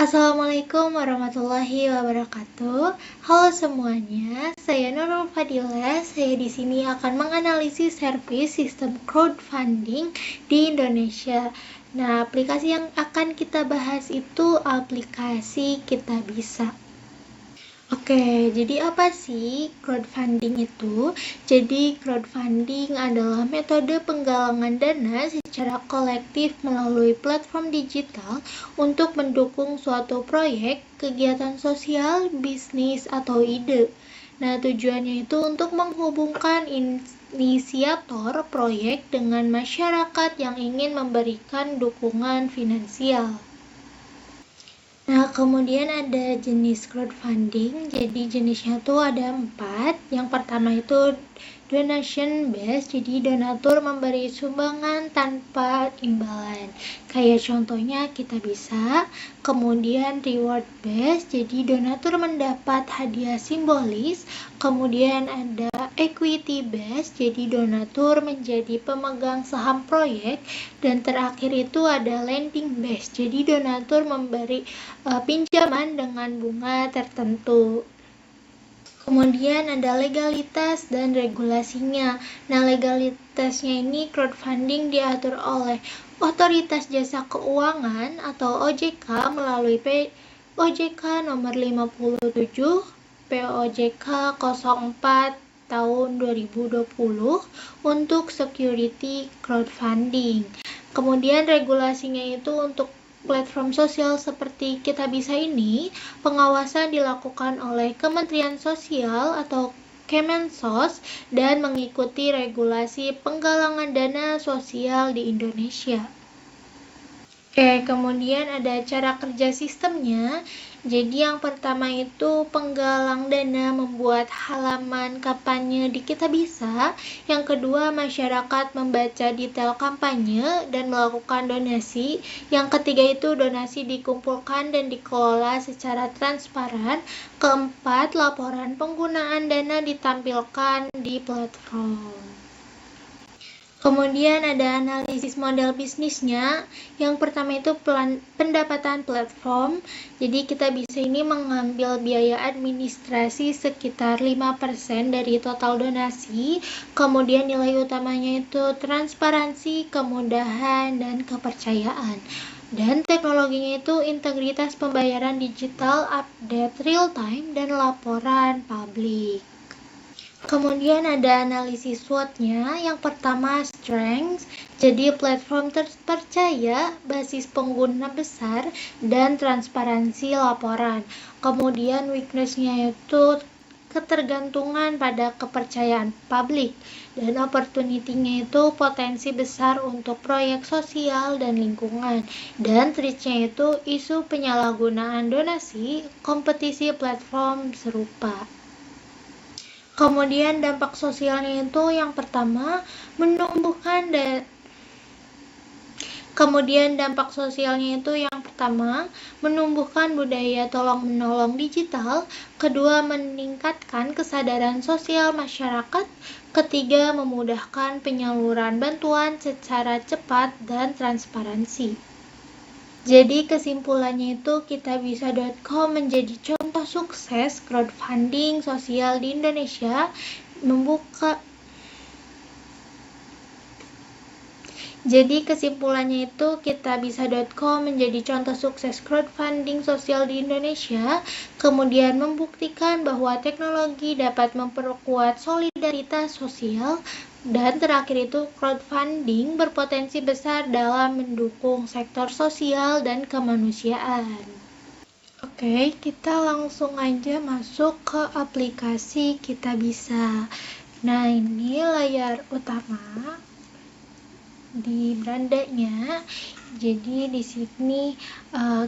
Assalamualaikum warahmatullahi wabarakatuh. Halo semuanya, saya Nurul Fadilah. Saya di sini akan menganalisis servis sistem crowdfunding di Indonesia. Nah, aplikasi yang akan kita bahas itu aplikasi Kitabisa. Oke, jadi apa sih crowdfunding itu? Jadi crowdfunding adalah metode penggalangan dana secara kolektif melalui platform digital untuk mendukung suatu proyek, kegiatan sosial, bisnis, atau ide. Nah, tujuannya itu untuk menghubungkan inisiator proyek dengan masyarakat yang ingin memberikan dukungan finansial. Nah, kemudian ada jenis crowdfunding. Jadi jenisnya tuh ada 4. Yang pertama itu donation based. Jadi donatur memberi sumbangan tanpa imbalan. Kayak contohnya Kitabisa. Kemudian reward based. Jadi donatur mendapat hadiah simbolis. Kemudian ada equity based. Jadi donatur menjadi pemegang saham proyek. Dan terakhir itu ada lending based. Jadi donatur memberi pinjaman dengan bunga tertentu. Kemudian ada legalitas dan regulasinya. Nah, legalitasnya ini crowdfunding diatur oleh Otoritas Jasa Keuangan atau OJK melalui OJK nomor 57 POJK 04 tahun 2020 untuk security crowdfunding. Kemudian regulasinya itu untuk platform sosial seperti Kitabisa ini, pengawasan dilakukan oleh Kementerian Sosial atau Kemensos dan mengikuti regulasi penggalangan dana sosial di Indonesia. Oke, kemudian ada cara kerja sistemnya. Jadi yang pertama itu penggalang dana membuat halaman kampanye di Kitabisa. Yang kedua, masyarakat membaca detail kampanye dan melakukan donasi. Yang ketiga itu donasi dikumpulkan dan dikelola secara transparan. Keempat, laporan penggunaan dana ditampilkan di platform. Kemudian ada analisis model bisnisnya. Yang pertama itu pendapatan platform. Jadi kita bisa ini mengambil biaya administrasi sekitar 5% dari total donasi. Kemudian nilai utamanya itu transparansi, kemudahan, dan kepercayaan. Dan teknologinya itu integritas pembayaran digital, update real time, dan laporan publik. Kemudian ada analisis SWOT-nya. Yang pertama strength, jadi platform terpercaya, basis pengguna besar, dan transparansi laporan. Kemudian weakness-nya itu ketergantungan pada kepercayaan publik, dan opportunity-nya itu potensi besar untuk proyek sosial dan lingkungan, dan threat-nya itu isu penyalahgunaan donasi, kompetisi platform serupa. Kemudian dampak sosialnya itu yang pertama menumbuhkan budaya tolong-menolong digital. Kedua, meningkatkan kesadaran sosial masyarakat. Ketiga, memudahkan penyaluran bantuan secara cepat dan transparansi. Jadi kesimpulannya itu Kitabisa.com menjadi contoh sukses crowdfunding sosial di Indonesia, Kitabisa.com menjadi contoh sukses crowdfunding sosial di Indonesia, kemudian membuktikan bahwa teknologi dapat memperkuat solidaritas sosial, dan terakhir itu crowdfunding berpotensi besar dalam mendukung sektor sosial dan kemanusiaan. Oke, kita langsung aja masuk ke aplikasi Kitabisa. Nah, ini layar utama di berandanya. Jadi di sini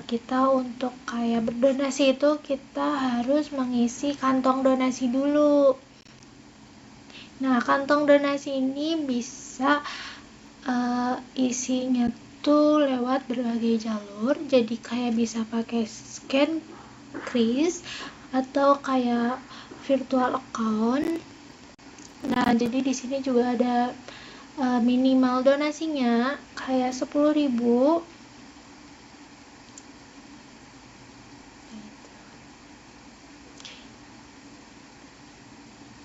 kita untuk kayak berdonasi itu kita harus mengisi kantong donasi dulu. Nah, kantong donasi ini bisa isinya tuh lewat berbagai jalur. Jadi kayak bisa pakai scan kris atau kayak virtual account. Nah, jadi di sini juga ada minimal donasinya kayak 10.000.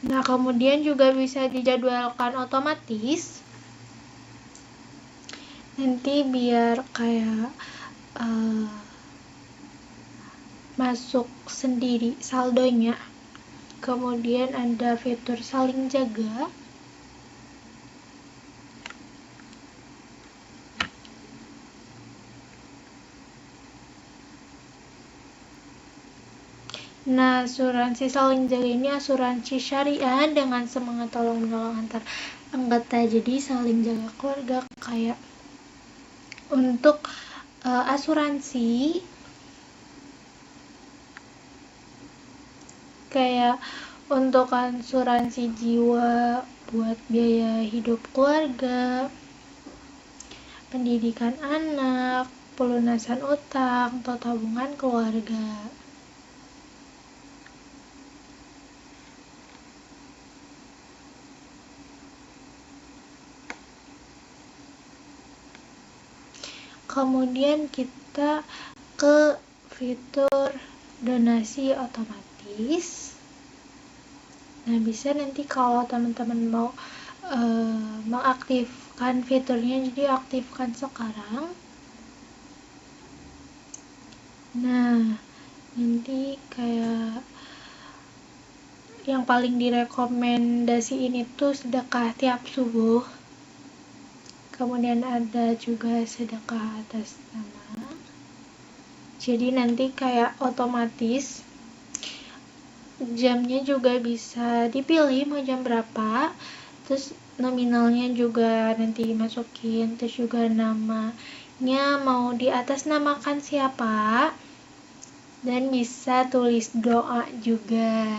Nah, kemudian juga bisa dijadwalkan otomatis. Nanti biar kayak masuk sendiri saldonya. Kemudian ada fitur saling jaga. Nah, asuransi saling jaga ini asuransi syariah dengan semangat tolong menolong antar anggota. Jadi saling jaga keluarga kayak untuk asuransi kayak untuk asuransi jiwa buat biaya hidup keluarga, pendidikan anak, pelunasan utang, atau tabungan keluarga. Kemudian kita ke fitur donasi otomatis. Nah, bisa nanti kalau teman-teman mau mengaktifkan fiturnya, jadi aktifkan sekarang. Nah, nanti kayak yang paling direkomendasiin itu sedekah tiap subuh. Kemudian ada juga sedekah atas nama. Jadi nanti kayak otomatis jamnya juga bisa dipilih mau jam berapa. Terus nominalnya juga nanti dimasukin. Terus juga namanya mau di atas namakan siapa. Dan bisa tulis doa juga.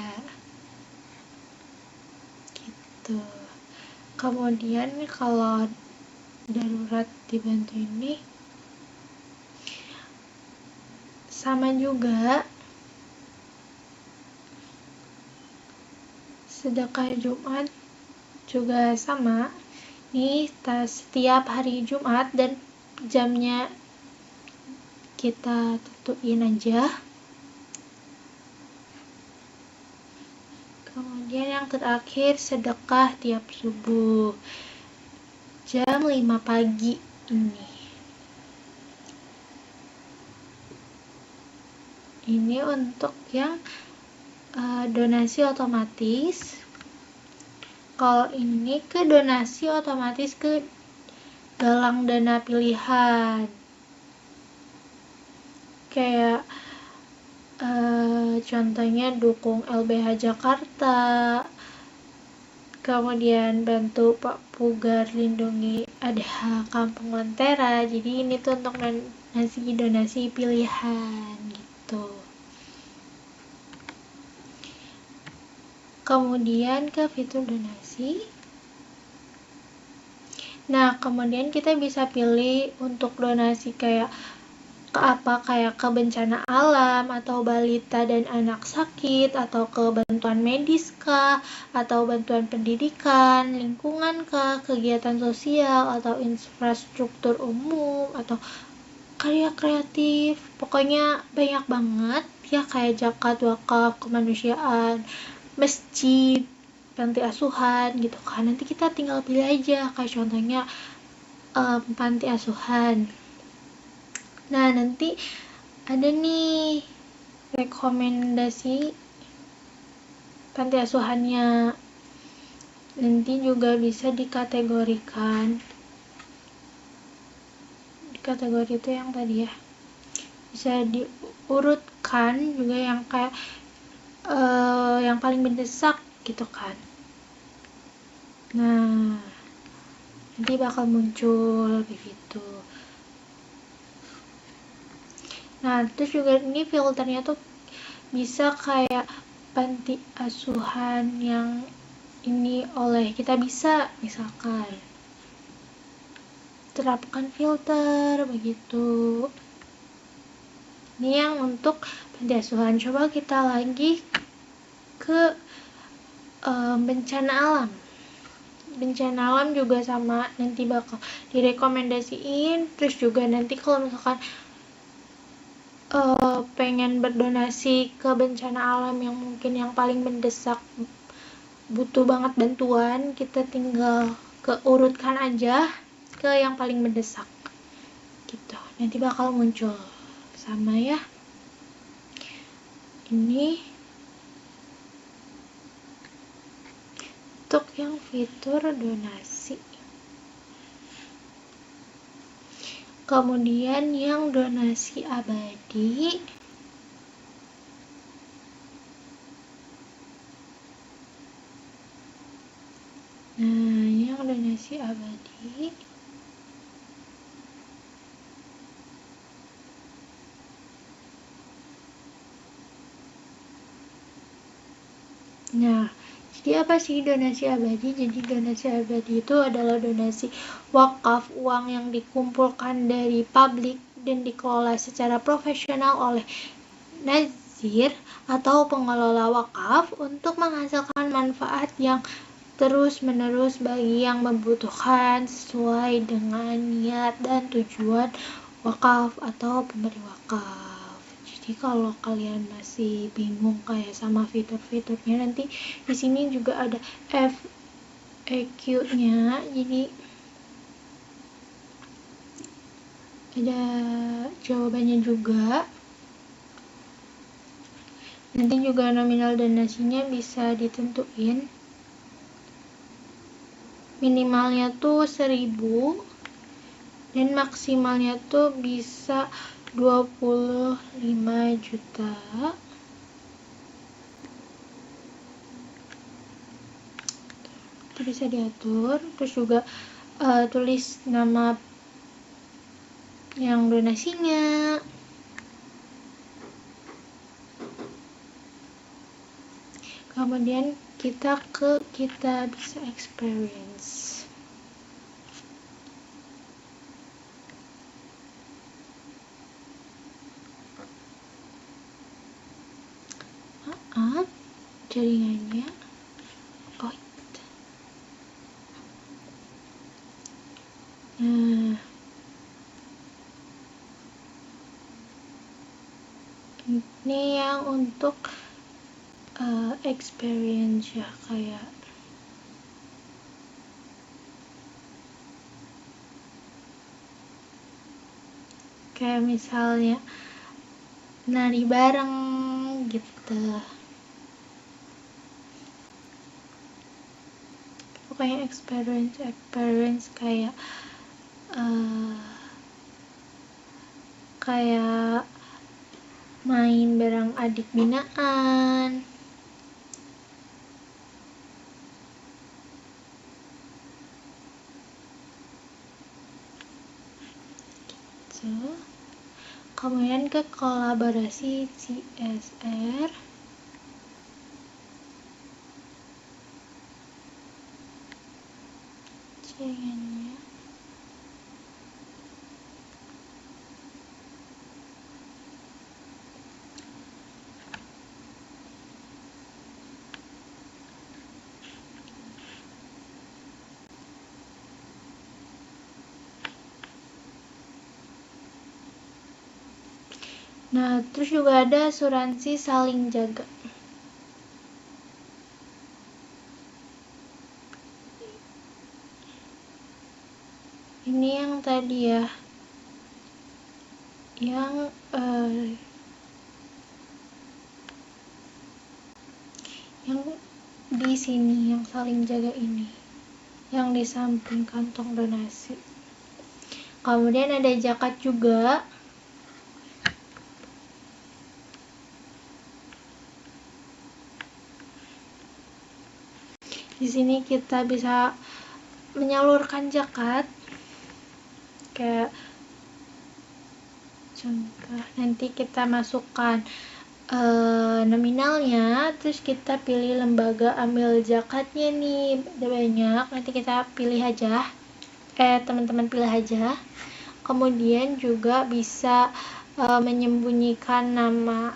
Gitu. Kemudian kalau darurat dibantu ini sama juga sedekah Jumat juga sama nih, setiap hari Jumat dan jamnya kita tentuin aja. Kemudian yang terakhir sedekah tiap subuh jam 5 pagi ini untuk yang donasi otomatis. Kalau ini ke donasi otomatis ke galang dana pilihan kayak contohnya dukung LBH Jakarta, kemudian bantu Pak Pugar lindungi ADH Kampung Lentera. Jadi ini tuh untuk donasi pilihan gitu. Kemudian ke fitur donasi. Nah, kemudian kita bisa pilih untuk donasi kayak ke apa, kayak ke bencana alam, atau balita dan anak sakit, atau ke bantuan medis kah, atau bantuan pendidikan, lingkungan kah, kegiatan sosial, atau infrastruktur umum, atau karya kreatif. Pokoknya banyak banget ya, kayak zakat, wakaf, kemanusiaan, masjid, panti asuhan gitu kan. Nanti kita tinggal pilih aja, kayak contohnya panti asuhan. Nah, nanti ada nih rekomendasi panti asuhannya. Nanti juga bisa dikategorikan. Di kategori itu yang tadi ya. Bisa diurutkan juga yang kayak yang paling mendesak gitu kan. Nah, nanti bakal muncul begitu. Nah, terus juga ini filternya tuh bisa kayak panti asuhan yang ini oleh kita, bisa misalkan terapkan filter begitu. Ini yang untuk panti asuhan. Coba kita lagi ke bencana alam. Bencana alam juga sama, nanti bakal direkomendasiin. Terus juga nanti kalau misalkan pengen berdonasi ke bencana alam yang mungkin yang paling mendesak butuh banget bantuan, kita tinggal urutkan aja ke yang paling mendesak gitu. Nanti bakal muncul sama ya. Ini untuk yang fitur donasi. Kemudian yang donasi abadi. Nah, yang donasi abadi. Nah, jadi apa sih donasi abadi? Jadi donasi abadi itu adalah donasi wakaf, uang yang dikumpulkan dari publik dan dikelola secara profesional oleh nazir atau pengelola wakaf untuk menghasilkan manfaat yang terus-menerus bagi yang membutuhkan sesuai dengan niat dan tujuan wakaf atau pemberi wakaf. Jadi kalau kalian masih bingung kayak sama fitur-fiturnya, nanti di sini juga ada FAQ-nya. Jadi ada jawabannya juga. Nanti juga nominal donasinya bisa ditentuin. Minimalnya tuh 1.000 dan maksimalnya tuh bisa 25 juta. Itu bisa diatur. Terus juga tulis nama yang donasinya. Kemudian kita bisa experience. Jaringannya. Oh, itu. Nah, ini yang untuk experience ya, kayak misalnya nari bareng gitu. Pokoknya experience kayak main bareng adik binaan. Gitu. Kemudian ke kolaborasi CSR. Jaringannya. Nah, terus juga ada asuransi saling jaga. Ini yang tadi ya, yang di sini yang saling jaga ini, yang di samping kantong donasi. Kemudian ada zakat juga. Di sini kita bisa menyalurkan zakat. Kayak contoh, nanti kita masukkan nominalnya, terus kita pilih lembaga ambil zakatnya nih, ada banyak, nanti kita pilih aja, teman-teman pilih aja. Kemudian juga bisa menyembunyikan namanya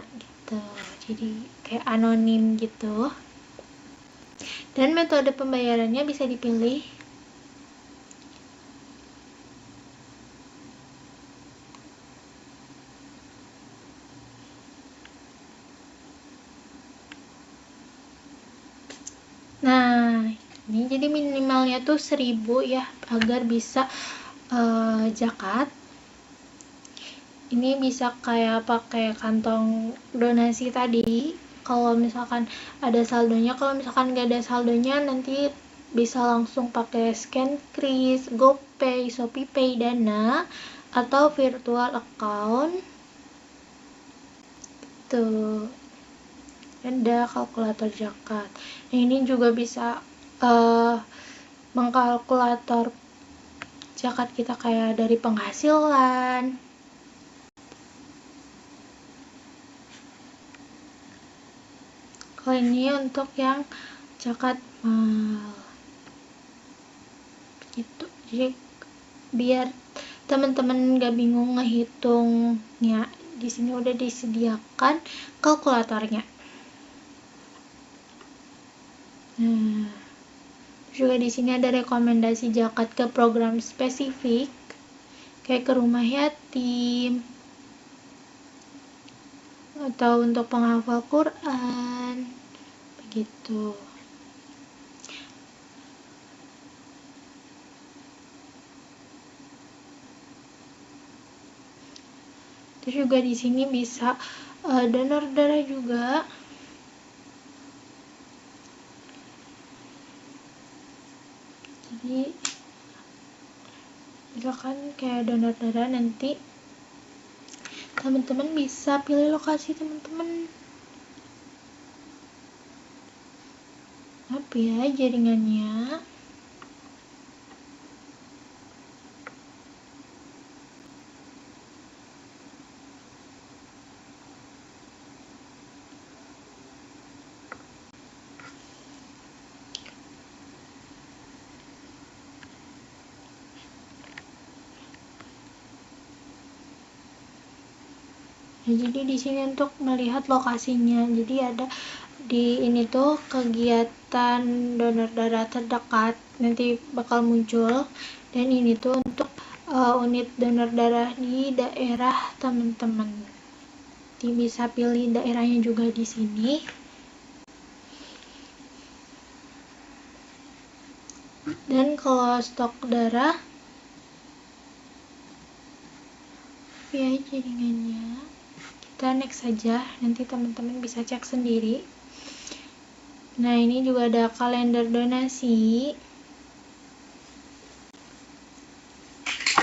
gitu, jadi kayak anonim gitu. Dan metode pembayarannya bisa dipilih. Nah, ini jadi minimalnya tuh 1000 ya, agar bisa zakat. Ini bisa kayak pakai kantong donasi tadi. Kalau misalkan ada saldonya, kalau misalkan nggak ada saldonya, nanti bisa langsung pakai scan kris, GoPay, ShopeePay, Dana, atau virtual account. Tuh, ada kalkulator zakat. Nah, ini juga bisa mengkalkulator zakat kita kayak dari penghasilan. Kalau ini untuk yang zakat mal. Gitu. Jadi biar teman-teman nggak bingung ngehitungnya, di sini udah disediakan kalkulatornya. Nah, juga di sini ada rekomendasi zakat ke program spesifik, kayak ke rumah yatim, atau untuk penghafal Quran, begitu. Terus juga di sini bisa donor darah juga. Jadi misalkan kayak donor darah, nanti teman-teman bisa pilih lokasi teman-teman. Apa ya jaringannya? Nah, jadi di sini untuk melihat lokasinya. Jadi ada di ini tuh kegiatan donor darah terdekat, nanti bakal muncul. Dan ini tuh untuk unit donor darah di daerah teman-teman. Jadi bisa pilih daerahnya juga di sini. Dan kalau stok darah, ya jaringannya. Kita next saja, nanti teman-teman bisa cek sendiri. Nah, ini juga ada kalender donasi.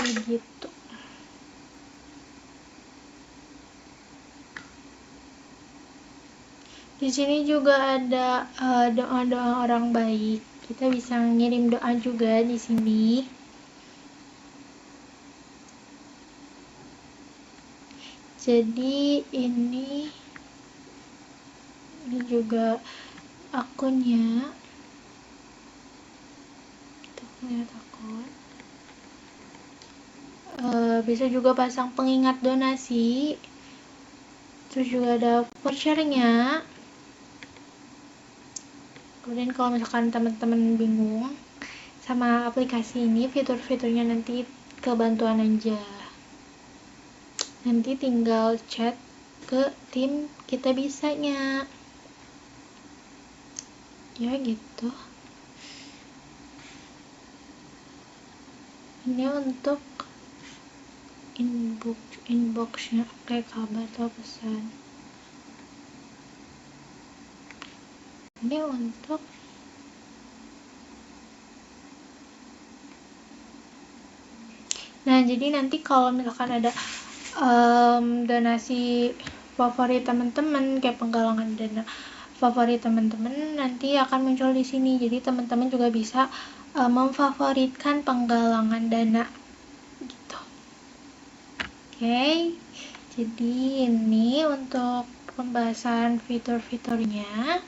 Begitu. Di sini juga ada doa-doa orang baik. Kita bisa ngirim doa juga di sini. Jadi ini juga akunnya. Kita lihat akun. Bisa juga pasang pengingat donasi. Terus juga ada vouchernya. Kemudian kalau misalkan teman-teman bingung sama aplikasi ini, fitur-fiturnya nanti kebantuan aja. Nanti tinggal chat ke tim kita bisanya. Ya gitu. Ini untuk inboxnya kayak kabar atau pesan. Ini untuk jadi nanti kalau misalkan ada donasi favorit teman-teman, kayak penggalangan dana favorit teman-teman, nanti akan muncul di sini. Jadi teman-teman juga bisa memfavoritkan penggalangan dana gitu. Oke. Jadi ini untuk pembahasan fitur-fiturnya.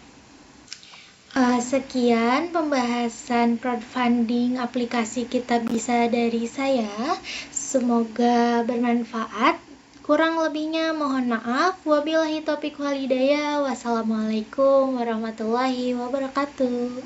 Sekian pembahasan crowdfunding aplikasi Kita Bisa dari saya. Semoga bermanfaat. Kurang lebihnya mohon maaf. Wabillahi taufiq wal hidayah. Wassalamualaikum warahmatullahi wabarakatuh.